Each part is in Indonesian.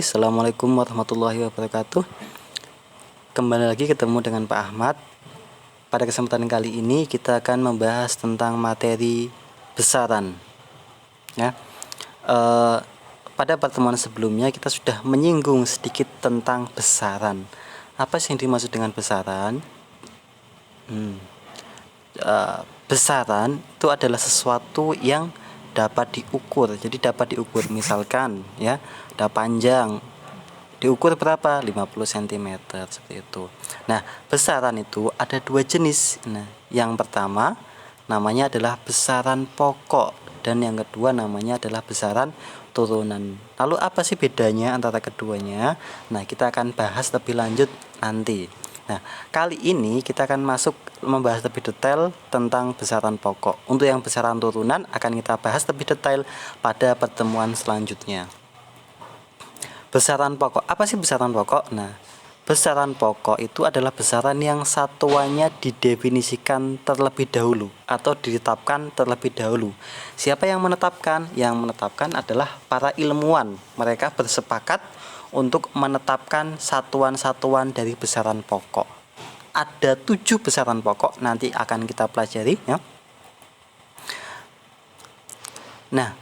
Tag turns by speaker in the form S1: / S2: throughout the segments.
S1: Assalamualaikum warahmatullahi wabarakatuh. Kembali lagi ketemu dengan Pak Ahmad. Pada kesempatan kali ini kita akan membahas tentang materi besaran. Ya, pada pertemuan sebelumnya kita sudah menyinggung sedikit tentang besaran. Apa sih yang dimaksud dengan besaran? Besaran itu adalah sesuatu yang dapat diukur. Jadi dapat diukur, misalkan ya, ada panjang diukur berapa? 50 cm seperti itu. Nah, besaran itu ada dua jenis. Nah, yang pertama namanya adalah besaran pokok dan yang kedua namanya adalah besaran turunan. Lalu apa sih bedanya antara keduanya? Nah, kita akan bahas lebih lanjut nanti. Nah, kali ini kita akan masuk membahas lebih detail tentang besaran pokok. Untuk yang besaran turunan akan kita bahas lebih detail pada pertemuan selanjutnya. Besaran pokok, apa sih besaran pokok? Nah, besaran pokok itu adalah besaran yang satuannya didefinisikan terlebih dahulu atau ditetapkan terlebih dahulu. Siapa yang menetapkan? Yang menetapkan adalah para ilmuwan. Mereka bersepakat untuk menetapkan satuan-satuan dari besaran pokok. Ada 7 besaran pokok, nanti akan kita pelajari ya. Nah,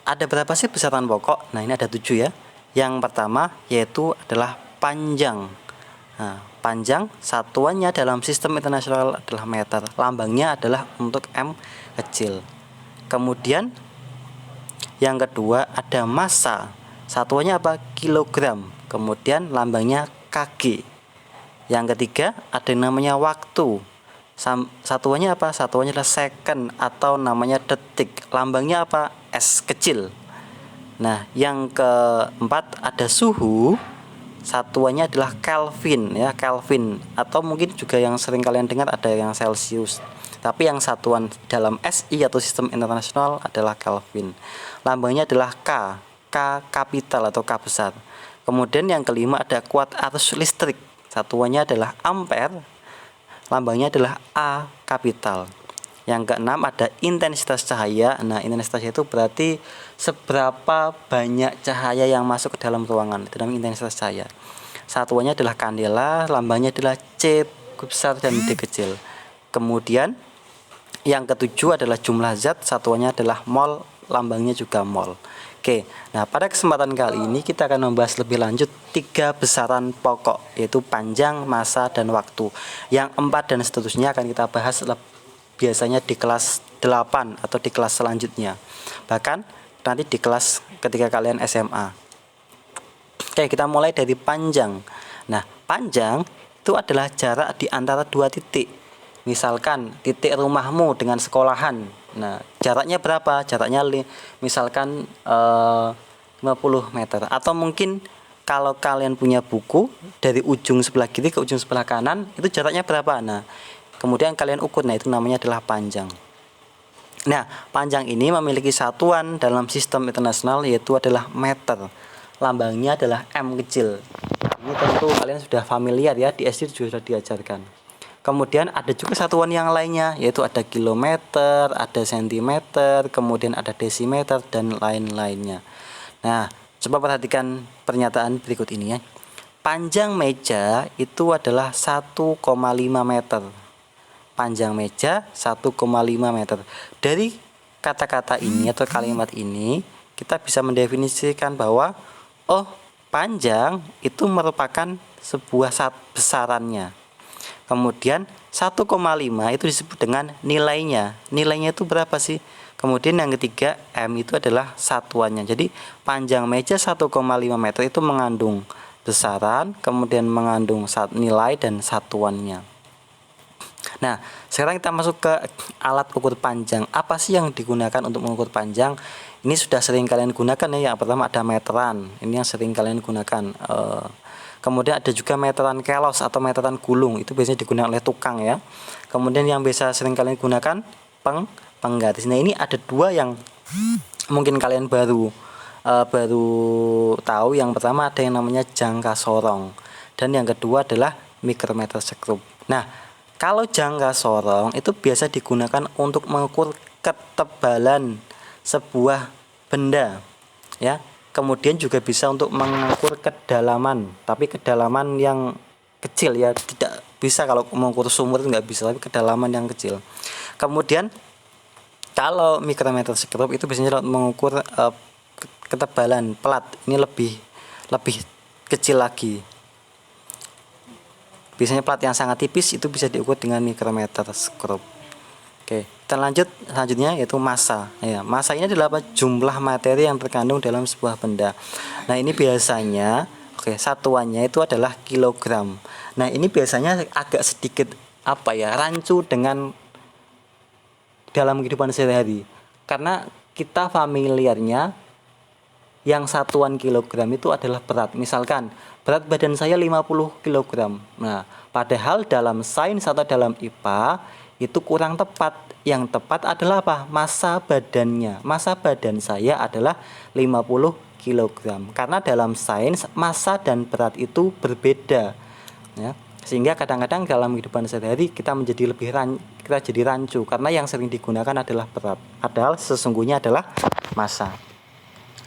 S1: ada berapa sih besaran pokok? Nah, ini ada 7 ya. Yang pertama yaitu adalah panjang. Nah, panjang satuannya dalam sistem internasional adalah meter. Lambangnya adalah untuk M kecil. Kemudian yang kedua ada massa. Satuannya apa? Kilogram. Kemudian lambangnya kg. Yang ketiga ada yang namanya waktu. Satuannya apa? Satuannya adalah second atau namanya detik. Lambangnya apa? S kecil. Nah, yang keempat ada suhu. Satuannya adalah Kelvin ya, Kelvin, atau mungkin juga yang sering kalian dengar ada yang Celsius. Tapi yang satuan dalam SI atau sistem internasional adalah Kelvin. Lambangnya adalah K kapital atau K besar. Kemudian yang kelima ada kuat arus listrik. Satuannya adalah ampere. Lambangnya adalah A kapital. Yang keenam ada intensitas cahaya. Nah, intensitas itu berarti seberapa banyak cahaya yang masuk ke dalam ruangan. Itu namanya intensitas cahaya. Satuannya adalah kandela, lambangnya adalah C besar dan D kecil. Kemudian yang ketujuh adalah jumlah zat, satuannya adalah mol, lambangnya juga mol. Oke, nah pada kesempatan kali ini kita akan membahas lebih lanjut 3 besaran pokok, yaitu panjang, massa, dan waktu. Yang 4 dan seterusnya akan kita bahas biasanya di kelas 8 atau di kelas selanjutnya. Bahkan nanti di kelas ketika kalian SMA. Oke, kita mulai dari panjang. Nah, panjang itu adalah jarak di antara 2 titik. Misalkan titik rumahmu dengan sekolahan. Nah, jaraknya berapa? Jaraknya misalkan 50 meter. Atau mungkin kalau kalian punya buku dari ujung sebelah kiri ke ujung sebelah kanan, itu jaraknya berapa? Nah, kemudian kalian ukur. Nah, itu namanya adalah panjang. Nah, panjang ini memiliki satuan dalam sistem internasional yaitu adalah meter. Lambangnya adalah M kecil. Ini tentu kalian sudah familiar ya, di SD juga sudah diajarkan. Kemudian ada juga satuan yang lainnya, yaitu ada kilometer, ada sentimeter, kemudian ada desimeter, dan lain-lainnya. Nah, coba perhatikan pernyataan berikut ini ya. Panjang meja itu adalah 1,5 meter. Panjang meja 1,5 meter. Dari kata-kata ini atau kalimat ini, kita bisa mendefinisikan bahwa panjang itu merupakan sebuah besarannya. Kemudian 1,5 itu disebut dengan nilainya. Nilainya itu berapa sih? Kemudian yang ketiga, M itu adalah satuannya. Jadi panjang meja 1,5 meter itu mengandung besaran, kemudian mengandung nilai dan satuannya. Nah, sekarang kita masuk ke alat ukur panjang. Apa sih yang digunakan untuk mengukur panjang? Ini sudah sering kalian gunakan ya. Yang pertama ada meteran. Ini yang sering kalian gunakan. Kemudian ada juga meteran kelos atau meteran gulung. Itu biasanya digunakan oleh tukang ya. Kemudian yang biasa sering kalian gunakan penggaris. Nah, ini ada 2 yang mungkin kalian baru tahu. Yang pertama ada yang namanya jangka sorong dan yang kedua adalah mikrometer sekrup. Nah, kalau jangka sorong itu biasa digunakan untuk mengukur ketebalan sebuah benda ya. kemudian juga bisa untuk mengukur kedalaman, tapi kedalaman yang kecil ya, tidak bisa kalau mengukur sumur itu nggak bisa, tapi kedalaman yang kecil. Kemudian kalau mikrometer skop itu biasanya mengukur ketebalan pelat, ini lebih kecil lagi. Biasanya plat yang sangat tipis itu bisa diukur dengan mikrometer skop. Oke, kita lanjut selanjutnya yaitu massa. Ya, massa ini adalah apa? Jumlah materi yang terkandung dalam sebuah benda. Nah, ini biasanya satuannya itu adalah kilogram. Nah, ini biasanya agak sedikit rancu dengan dalam kehidupan sehari-hari. Karena kita familiarnya yang satuan kilogram itu adalah berat. Misalkan berat badan saya 50 kg. Nah, padahal dalam sains atau dalam IPA itu kurang tepat. Yang tepat adalah apa? Massa badannya. Massa badan saya adalah 50 kg. Karena dalam sains massa dan berat itu berbeda. Ya. Sehingga kadang-kadang dalam kehidupan sehari-hari kita jadi rancu karena yang sering digunakan adalah berat. Padahal sesungguhnya adalah massa.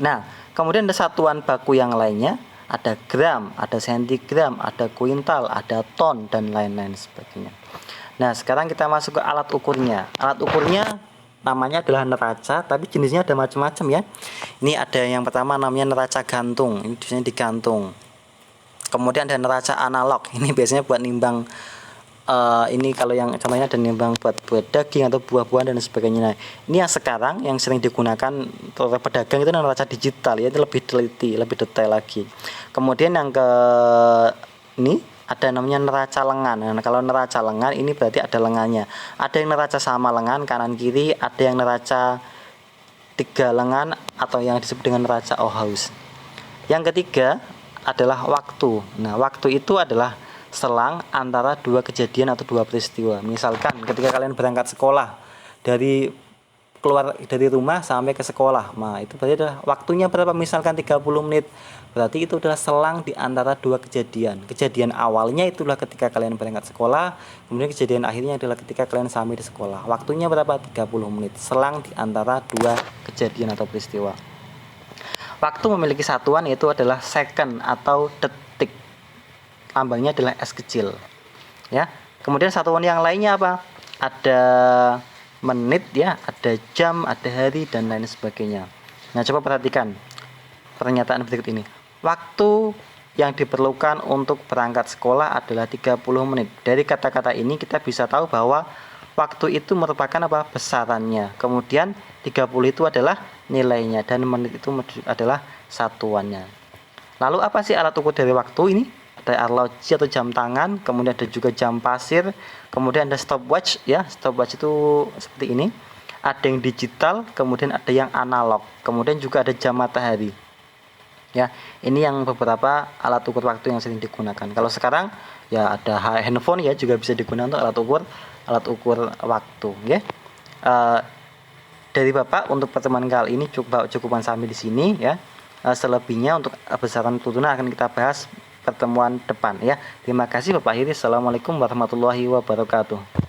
S1: Nah, kemudian ada satuan baku yang lainnya, ada gram, ada sentigram, ada kuintal, ada ton, dan lain-lain sebagainya. Nah, sekarang kita masuk ke alat ukurnya. Alat ukurnya namanya adalah neraca, tapi jenisnya ada macam-macam ya. Ini ada yang pertama namanya neraca gantung, ini biasanya digantung. Kemudian ada neraca analog, ini biasanya buat nimbang. Ini kalau yang contohnya ada nimbang buat daging atau buah-buahan dan sebagainya. Nah, ini yang sekarang yang sering digunakan oleh pedagang itu neraca digital ya, itu lebih teliti, lebih detail lagi. Kemudian yang ini ada namanya neraca lengan. Nah, kalau neraca lengan ini berarti ada lengannya. Ada yang neraca sama lengan kanan kiri, ada yang neraca 3 lengan atau yang disebut dengan neraca Ohaus. Yang ketiga adalah waktu. Nah, waktu itu adalah selang antara 2 kejadian atau 2 peristiwa. Misalkan ketika kalian berangkat sekolah, keluar dari rumah sampai ke sekolah, nah itu berarti adalah waktunya berapa? Misalkan 30 menit. Berarti itu adalah selang di antara 2 kejadian. Kejadian awalnya itulah ketika kalian berangkat sekolah, kemudian kejadian akhirnya adalah ketika kalian sampai di sekolah. Waktunya berapa? 30 menit. Selang di antara 2 kejadian atau peristiwa. Waktu memiliki satuan yaitu adalah second atau detik. Lambangnya adalah S kecil. Ya. Kemudian satuan yang lainnya apa? Ada menit ya, ada jam, ada hari dan lain sebagainya. Nah, coba perhatikan pernyataan berikut ini. Waktu yang diperlukan untuk berangkat sekolah adalah 30 menit. Dari kata-kata ini kita bisa tahu bahwa waktu itu merupakan apa? Besarannya. Kemudian 30 itu adalah nilainya dan menit itu adalah satuannya. Lalu apa sih alat ukur dari waktu ini? Ada arloji atau jam tangan, kemudian ada juga jam pasir, kemudian ada stopwatch ya. Stopwatch itu seperti ini. Ada yang digital, kemudian ada yang analog, kemudian juga ada jam matahari. Ya, ini yang beberapa alat ukur waktu yang sering digunakan. Kalau sekarang ya ada handphone ya juga bisa digunakan untuk alat ukur waktu ya. Dari Bapak untuk pertemuan kali ini cukupan sampai di sini ya. Selebihnya untuk besaran turunan akan kita bahas pertemuan depan ya. Terima kasih Bapak Akhiri. Assalamualaikum warahmatullahi wabarakatuh.